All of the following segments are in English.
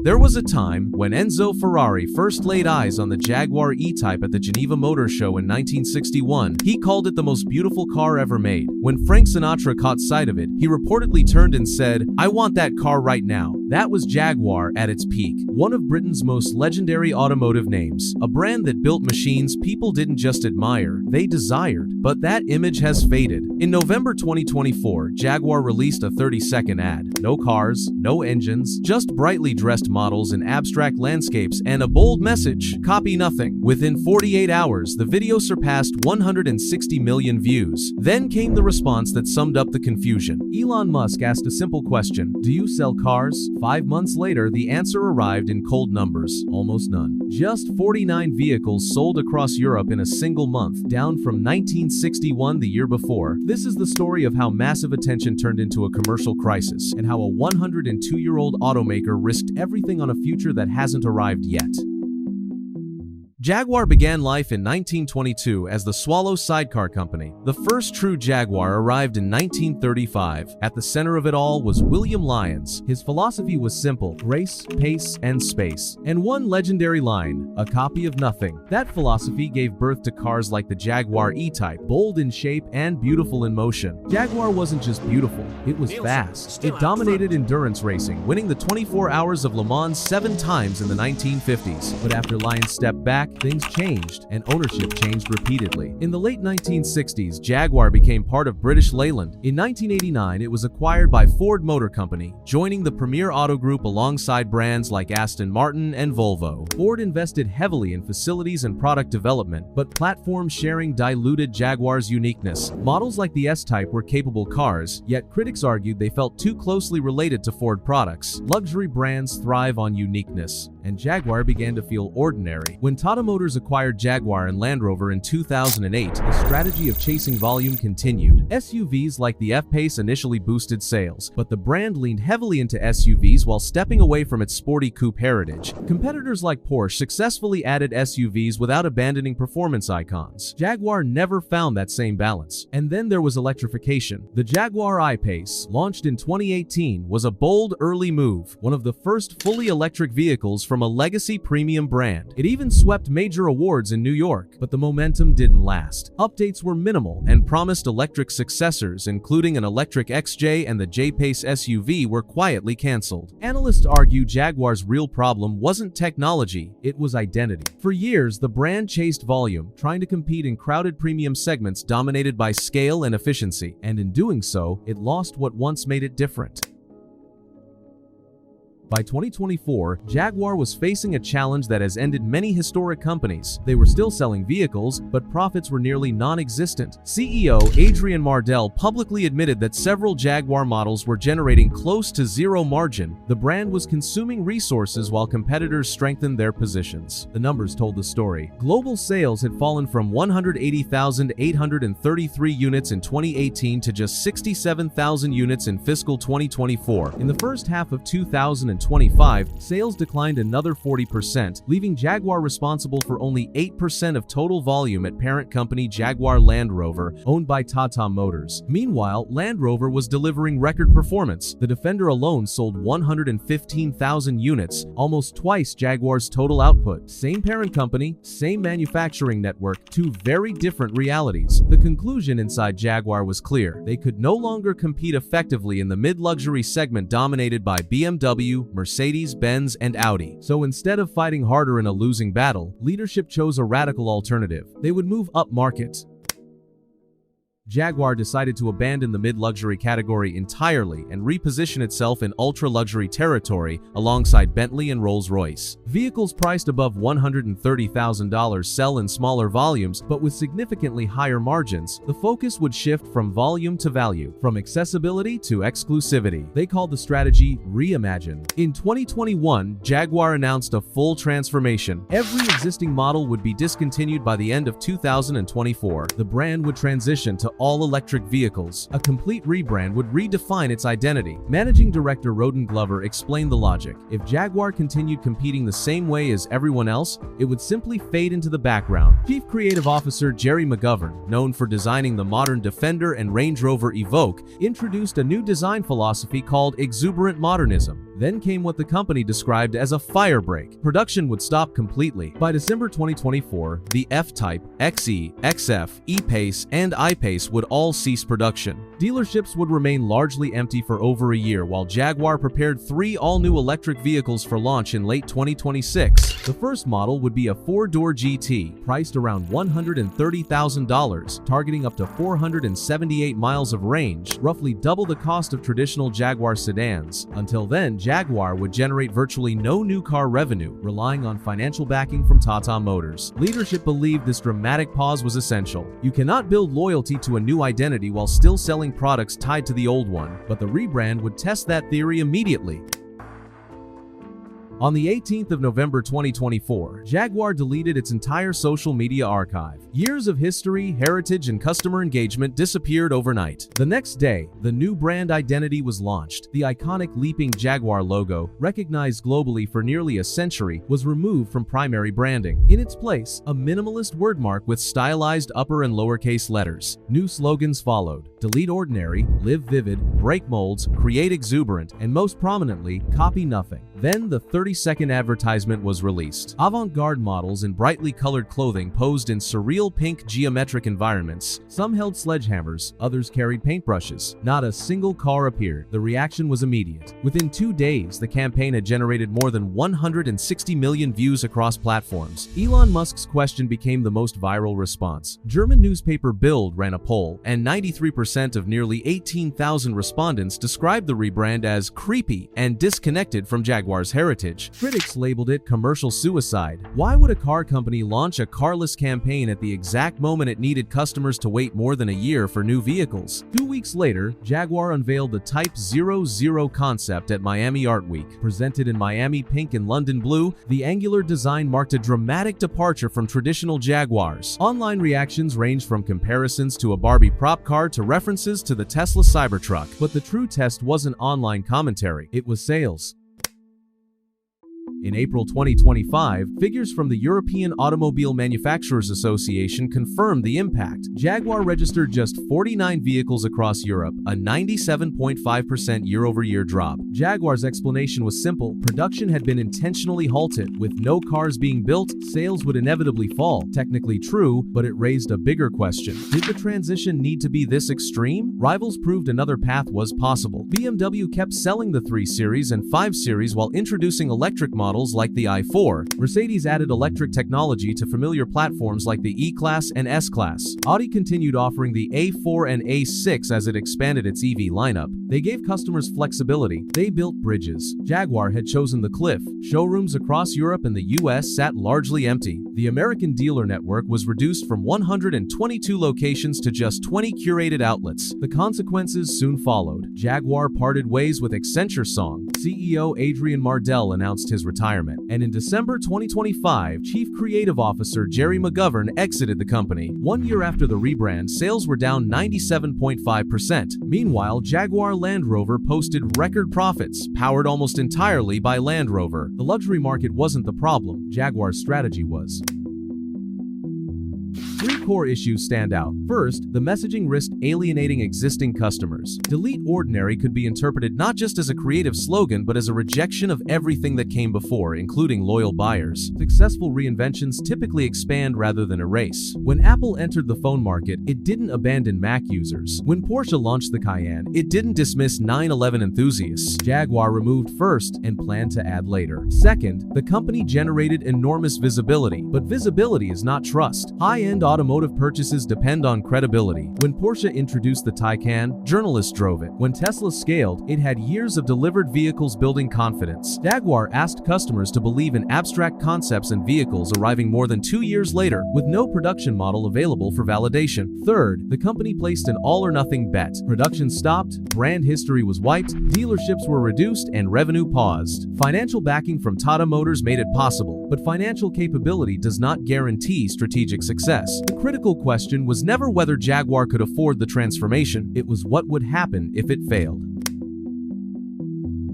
There was a time when Enzo Ferrari first laid eyes on the Jaguar E-Type at the Geneva Motor Show in 1961. He called it the most beautiful car ever made. When Frank Sinatra caught sight of it, he reportedly turned and said, "I want that car right now." That was Jaguar at its peak, one of Britain's most legendary automotive names, a brand that built machines people didn't just admire, they desired. But that image has faded. In November 2024, Jaguar released a 30-second ad. No cars, no engines, just brightly dressed models in abstract landscapes and a bold message: copy nothing. Within 48 hours, the video surpassed 160 million views. Then came the response that summed up the confusion. Elon Musk asked a simple question: do you sell cars? 5 months later, the answer arrived in cold numbers: almost none. Just 49 vehicles sold across Europe in a single month, down from 1961 the year before. This is the story of how massive attention turned into a commercial crisis, and how a 102-year-old automaker risked everything on a future that hasn't arrived yet. Jaguar began life in 1922 as the Swallow Sidecar Company. The first true Jaguar arrived in 1935. At the center of it all was William Lyons. His philosophy was simple: grace, pace, and space. And one legendary line: a copy of nothing. That philosophy gave birth to cars like the Jaguar E-Type, bold in shape and beautiful in motion. Jaguar wasn't just beautiful, it was fast. It dominated endurance racing, winning the 24 Hours of Le Mans 7 times in the 1950s. But after Lyons stepped back, things changed, and ownership changed repeatedly. In the late 1960s, Jaguar became part of British Leyland. In 1989, it was acquired by Ford Motor Company, joining the premier auto group alongside brands like Aston Martin and Volvo. Ford invested heavily in facilities and product development, but platform sharing diluted Jaguar's uniqueness. Models like the S-Type were capable cars, yet critics argued they felt too closely related to Ford products. Luxury brands thrive on uniqueness, and Jaguar began to feel ordinary. When Tata Motors acquired Jaguar and Land Rover in 2008, the strategy of chasing volume continued. SUVs like the F-Pace initially boosted sales, but the brand leaned heavily into SUVs while stepping away from its sporty coupe heritage. Competitors like Porsche successfully added SUVs without abandoning performance icons. Jaguar never found that same balance. And then there was electrification. The Jaguar I-Pace, launched in 2018, was a bold early move, one of the first fully electric vehicles from a legacy premium brand. It even swept major awards in New York, but the momentum didn't last. Updates were minimal, and promised electric successors, including an electric XJ and the J-Pace SUV, were quietly cancelled. Analysts argue Jaguar's real problem wasn't technology, it was identity. For years, the brand chased volume, trying to compete in crowded premium segments dominated by scale and efficiency, and in doing so, it lost what once made it different. By 2024, Jaguar was facing a challenge that has ended many historic companies. They were still selling vehicles, but profits were nearly non-existent. CEO Adrian Mardell publicly admitted that several Jaguar models were generating close to zero margin. The brand was consuming resources while competitors strengthened their positions. The numbers told the story. Global sales had fallen from 180,833 units in 2018 to just 67,000 units in fiscal 2024. In the first half of 2025, sales declined another 40%, leaving Jaguar responsible for only 8% of total volume at parent company Jaguar Land Rover, owned by Tata Motors. Meanwhile, Land Rover was delivering record performance. The Defender alone sold 115,000 units, almost twice Jaguar's total output. Same parent company, same manufacturing network, two very different realities. The conclusion inside Jaguar was clear. They could no longer compete effectively in the mid-luxury segment dominated by BMW, Mercedes-Benz, and Audi. So instead of fighting harder in a losing battle, leadership chose a radical alternative. They would move up market. Jaguar decided to abandon the mid-luxury category entirely and reposition itself in ultra-luxury territory alongside Bentley and Rolls-Royce. Vehicles priced above $130,000 sell in smaller volumes, but with significantly higher margins. The focus would shift from volume to value, from accessibility to exclusivity. They called the strategy Reimagine. In 2021, Jaguar announced a full transformation. Every existing model would be discontinued by the end of 2024. The brand would transition to all-electric vehicles. A complete rebrand would redefine its identity. Managing Director Roden Glover explained the logic. If Jaguar continued competing the same way as everyone else, it would simply fade into the background. Chief Creative Officer Jerry McGovern, known for designing the modern Defender and Range Rover Evoque, introduced a new design philosophy called exuberant modernism. Then came what the company described as a fire break. Production would stop completely. By December 2024, the F-Type, XE, XF, E-Pace, and I-Pace would all cease production. Dealerships would remain largely empty for over a year while Jaguar prepared 3 all-new electric vehicles for launch in late 2026. The first model would be a 4-door GT, priced around $130,000, targeting up to 478 miles of range, roughly double the cost of traditional Jaguar sedans. Until then, Jaguar would generate virtually no new car revenue, relying on financial backing from Tata Motors. Leadership believed this dramatic pause was essential. You cannot build loyalty to a new identity while still selling products tied to the old one, but the rebrand would test that theory immediately. On the 18th of November 2024, Jaguar deleted its entire social media archive. Years of history, heritage, and customer engagement disappeared overnight. The next day, the new brand identity was launched. The iconic leaping Jaguar logo, recognized globally for nearly a century, was removed from primary branding. In its place, a minimalist wordmark with stylized upper and lowercase letters. New slogans followed: delete ordinary, live vivid, break molds, create exuberant, and most prominently, copy nothing. Then the 30-second advertisement was released. Avant-garde models in brightly colored clothing posed in surreal pink geometric environments. Some held sledgehammers, others carried paintbrushes. Not a single car appeared. The reaction was immediate. Within 2 days, the campaign had generated more than 160 million views across platforms. Elon Musk's question became the most viral response. German newspaper Bild ran a poll, and 93% of nearly 18,000 respondents described the rebrand as creepy and disconnected from Jaguar's heritage. Critics labeled it commercial suicide. Why would a car company launch a carless campaign at the exact moment it needed customers to wait more than a year for new vehicles? 2 weeks later, Jaguar unveiled the Type 00 concept at Miami Art Week. Presented in Miami pink and London blue, the angular design marked a dramatic departure from traditional Jaguars. Online reactions ranged from comparisons to a Barbie prop car to references to the Tesla Cybertruck. But the true test wasn't online commentary, it was sales. In April 2025, figures from the European Automobile Manufacturers Association confirmed the impact. Jaguar registered just 49 vehicles across Europe, a 97.5% year-over-year drop. Jaguar's explanation was simple: production had been intentionally halted. With no cars being built, sales would inevitably fall. Technically true, but it raised a bigger question. Did the transition need to be this extreme? Rivals proved another path was possible. BMW kept selling the 3 Series and 5 Series while introducing electric models like the i4. Mercedes added electric technology to familiar platforms like the E-Class and S-Class. Audi continued offering the A4 and A6 as it expanded its EV lineup. They gave customers flexibility. They built bridges. Jaguar had chosen the cliff. Showrooms across Europe and the US sat largely empty. The American dealer network was reduced from 122 locations to just 20 curated outlets. The consequences soon followed. Jaguar parted ways with Accenture Song. CEO Adrian Mardell announced his retirement, and in December 2025, Chief Creative Officer Jerry McGovern exited the company. 1 year after the rebrand, sales were down 97.5%. Meanwhile, Jaguar Land Rover posted record profits, powered almost entirely by Land Rover. The luxury market wasn't the problem, Jaguar's strategy was. 3 core issues stand out. First, the messaging risked alienating existing customers. Delete ordinary could be interpreted not just as a creative slogan, but as a rejection of everything that came before, including loyal buyers. Successful reinventions typically expand rather than erase. When Apple entered the phone market, it didn't abandon Mac users. When Porsche launched the Cayenne, it didn't dismiss 911 enthusiasts. Jaguar removed first and planned to add later. Second, the company generated enormous visibility, but visibility is not trust. High-end automotive purchases depend on credibility. When Porsche introduced the Taycan, journalists drove it. When Tesla scaled, it had years of delivered vehicles building confidence. Jaguar asked customers to believe in abstract concepts and vehicles arriving more than 2 years later, with no production model available for validation. Third, the company placed an all-or-nothing bet. Production stopped, brand history was wiped, dealerships were reduced, and revenue paused. Financial backing from Tata Motors made it possible, but financial capability does not guarantee strategic success. The critical question was never whether Jaguar could afford the transformation, it was what would happen if it failed.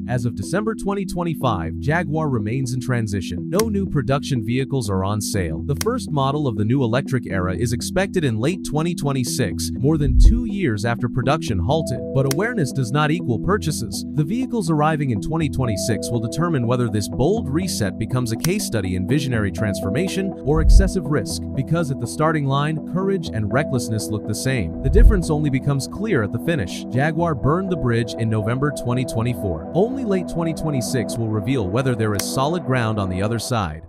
As of December 2025, Jaguar remains in transition. No new production vehicles are on sale. The first model of the new electric era is expected in late 2026, more than 2 years after production halted. But awareness does not equal purchases. The vehicles arriving in 2026 will determine whether this bold reset becomes a case study in visionary transformation or excessive risk, because at the starting line, courage and recklessness look the same. The difference only becomes clear at the finish. Jaguar burned the bridge in November 2024. Only late 2026 will reveal whether there is solid ground on the other side.